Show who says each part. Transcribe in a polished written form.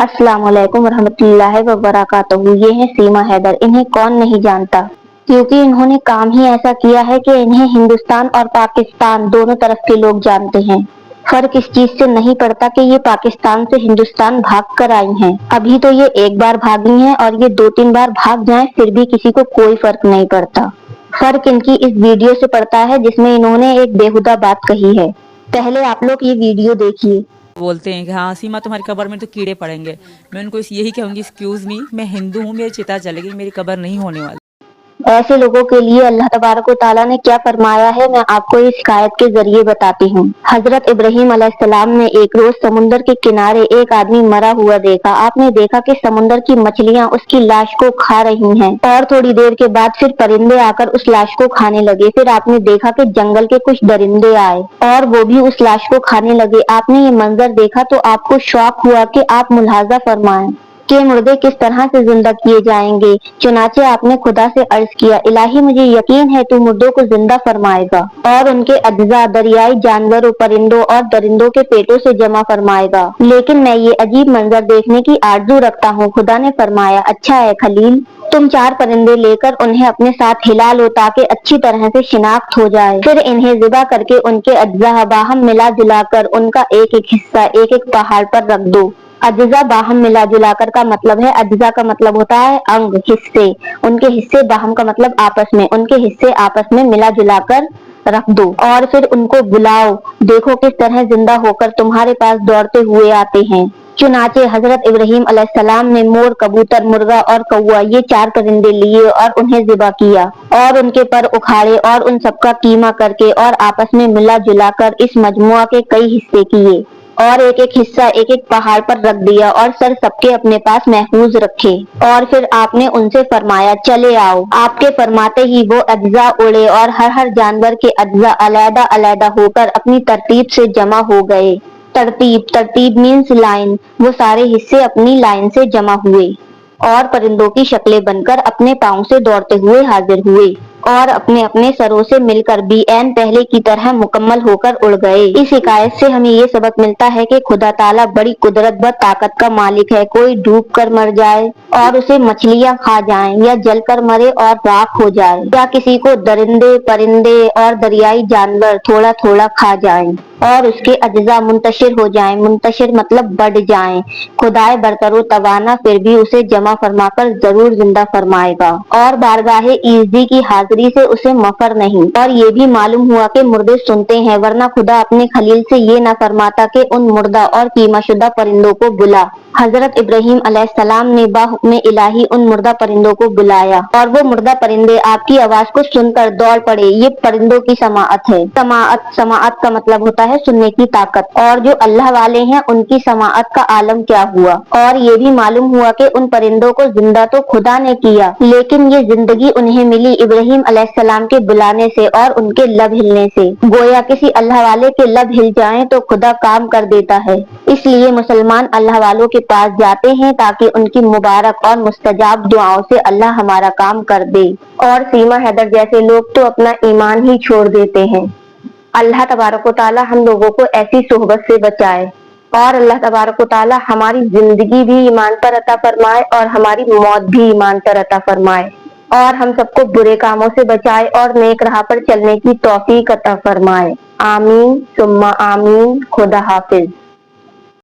Speaker 1: अस्सलाम वालेकुम रहमतुल्लाहि व बरकातहू। ये हैं सीमा हैदर। इन्हें कौन नहीं जानता, क्योंकि इन्होंने काम ही ऐसा किया है कि इन्हें हिंदुस्तान और पाकिस्तान दोनों तरफ के लोग जानते हैं। फर्क इस चीज से नहीं पड़ता कि ये पाकिस्तान से हिंदुस्तान भाग कर आई हैं। अभी तो ये एक बार भागी हैं और ये 2-3 बार भाग जाएं, फिर भी किसी को कोई फर्क नहीं पड़ता। फर्क इनकी इस वीडियो से पड़ता है जिसमें इन्होंने एक बेहुदा बात कही है। पहले आप लोग ये वीडियो देखिए।
Speaker 2: बोलते हैं कि हाँ सीमा तुम्हारी कब्र में तो कीड़े पड़ेंगे। मैं उनको यही कहूंगी, एक्सक्यूज मी, मैं हिंदू हूँ, मेरी चिता जलेगी, मेरी कब्र नहीं होने वाली।
Speaker 1: ऐसे लोगों के लिए अल्लाह तबारक व तआला ने क्या फरमाया है, मैं आपको इस शिकायत के जरिए बताती हूँ। हजरत इब्राहीम अलैहिस्सलाम ने एक रोज समुंदर के किनारे एक आदमी मरा हुआ देखा। आपने देखा कि समुंदर की मछलियाँ उसकी लाश को खा रही हैं और थोड़ी देर के बाद फिर परिंदे आकर उस लाश को खाने लगे। फिर आपने देखा कि जंगल के कुछ दरिंदे आए और वो भी उस लाश को खाने लगे। आपने ये मंजर देखा तो आपको शौक हुआ कि आप मुलाहाजा फरमाएं कि मुर्दे किस तरह से जिंदा किए जाएंगे। चुनाचे आपने खुदा से अर्ज किया, इलाही मुझे यकीन है तू मुर्दों को जिंदा फरमाएगा और उनके अज्जा दरियाई जानवरों, परिंदों और दरिंदों के पेटों से जमा फरमाएगा। लेकिन मैं ये अजीब मंजर देखने की आरज़ू रखता हूँ। खुदा ने फरमाया, अच्छा है खलील, तुम 4 परिंदे लेकर उन्हें अपने साथ हिला लो ताकि अच्छी तरह से शिनाख्त हो जाए। फिर इन्हें ज़िबा करके उनके अज्जा बाहम मिला जुलाकर उनका एक एक हिस्सा एक एक पहाड़ पर रख दो। अज्जा बाहम मिला जुलाकर का मतलब है, अज्जा का मतलब होता है अंग, हिस्से। उनके हिस्से, बाहम का मतलब आपस में, उनके हिस्से आपस में मिला जुलाकर रख दो और फिर उनको बुलाओ। देखो किस तरह जिंदा होकर तुम्हारे पास दौड़ते हुए आते हैं। चुनाचे हजरत इब्राहीम अलैहिस्सलाम ने मोर, कबूतर, मुर्गा और कौवा ये 4 परिंदे लिए और उन्हें ज़िबा किया और उनके पर उखाड़े और उन सबका कीमा करके और आपस में मिला जुलाकर इस मजमुआ के कई हिस्से किए और एक एक हिस्सा एक एक पहाड़ पर रख दिया और सर सबके अपने पास महफूज रखे। और फिर आपने उनसे फरमाया, चले आओ। आपके फरमाते ही वो अज्जा उड़े और हर जानवर के अज्जा अलैदा अलैदा होकर अपनी तरतीब से जमा हो गए। तरतीब मीन्स लाइन। वो सारे हिस्से अपनी लाइन से जमा हुए और परिंदों की शक्लें बनकर अपने पांव से दौड़ते हुए हाजिर हुए और अपने अपने सरों से मिलकर भी ऐन पहले की तरह मुकम्मल होकर उड़ गए। इस हिकायत से हमें ये सबक मिलता है कि खुदा ताला बड़ी कुदरत व ताकत का मालिक है। कोई डूब कर मर जाए और उसे मछलियां खा जाएं, या जल कर मरे और राख हो जाए, या किसी को दरिंदे, परिंदे और दरियाई जानवर थोड़ा थोड़ा खा जाएं और उसके अज्जा मुंतशिर हो जाएं। मुंतशिर मतलब बढ़ जाएं। खुदाए बरतरो तवाना फिर भी उसे जमा फरमाकर जरूर जिंदा फरमाएगा और बारगाहे ईज़्ज़ी की हाजिरी से उसे मफर नहीं। और ये भी मालूम हुआ कि मुर्दे सुनते हैं, वरना खुदा अपने खलील से ये न फरमाता कि उन मुर्दा और कीमाशुदा परिंदों को बुला। हजरत इब्राहीम अलैहिस्सलाम ने बाहुक्म इलाही उन मुर्दा परिंदों को बुलाया और वो मुर्दा परिंदे आपकी आवाज को सुनकर दौड़ पड़े। ये परिंदों की समाअत है। समाअत का मतलब होता है सुनने की ताकत। और जो अल्लाह वाले हैं उनकी समाअत का आलम क्या हुआ। और ये भी मालूम हुआ कि उन परिंदों को जिंदा तो खुदा ने किया, लेकिन ये जिंदगी उन्हें मिली इब्राहीम अलैहिस्सलाम के बुलाने से और उनके लब हिलने से। गोया किसी अल्लाह वाले के लब हिल जाएं तो खुदा काम कर देता है। इसलिए मुसलमान अल्लाह वालों के पास जाते हैं ताकि उनकी मुबारक और मुस्तजाब दुआओं से अल्लाह हमारा काम कर दे। और सीमा हैदर जैसे लोग तो अपना ईमान ही छोड़ देते हैं। अल्लाह तबारक व तआला हम लोगों को ऐसी सोहबत से बचाए और अल्लाह तबारक व तआला हमारी जिंदगी भी ईमान पर अता फरमाए और हमारी मौत भी ईमान पर अता फरमाए और हम सबको बुरे कामों से बचाए और नेक राह पर चलने की तौफीक अता फरमाए। आमीन सुम्मा आमीन। खुदा हाफिज।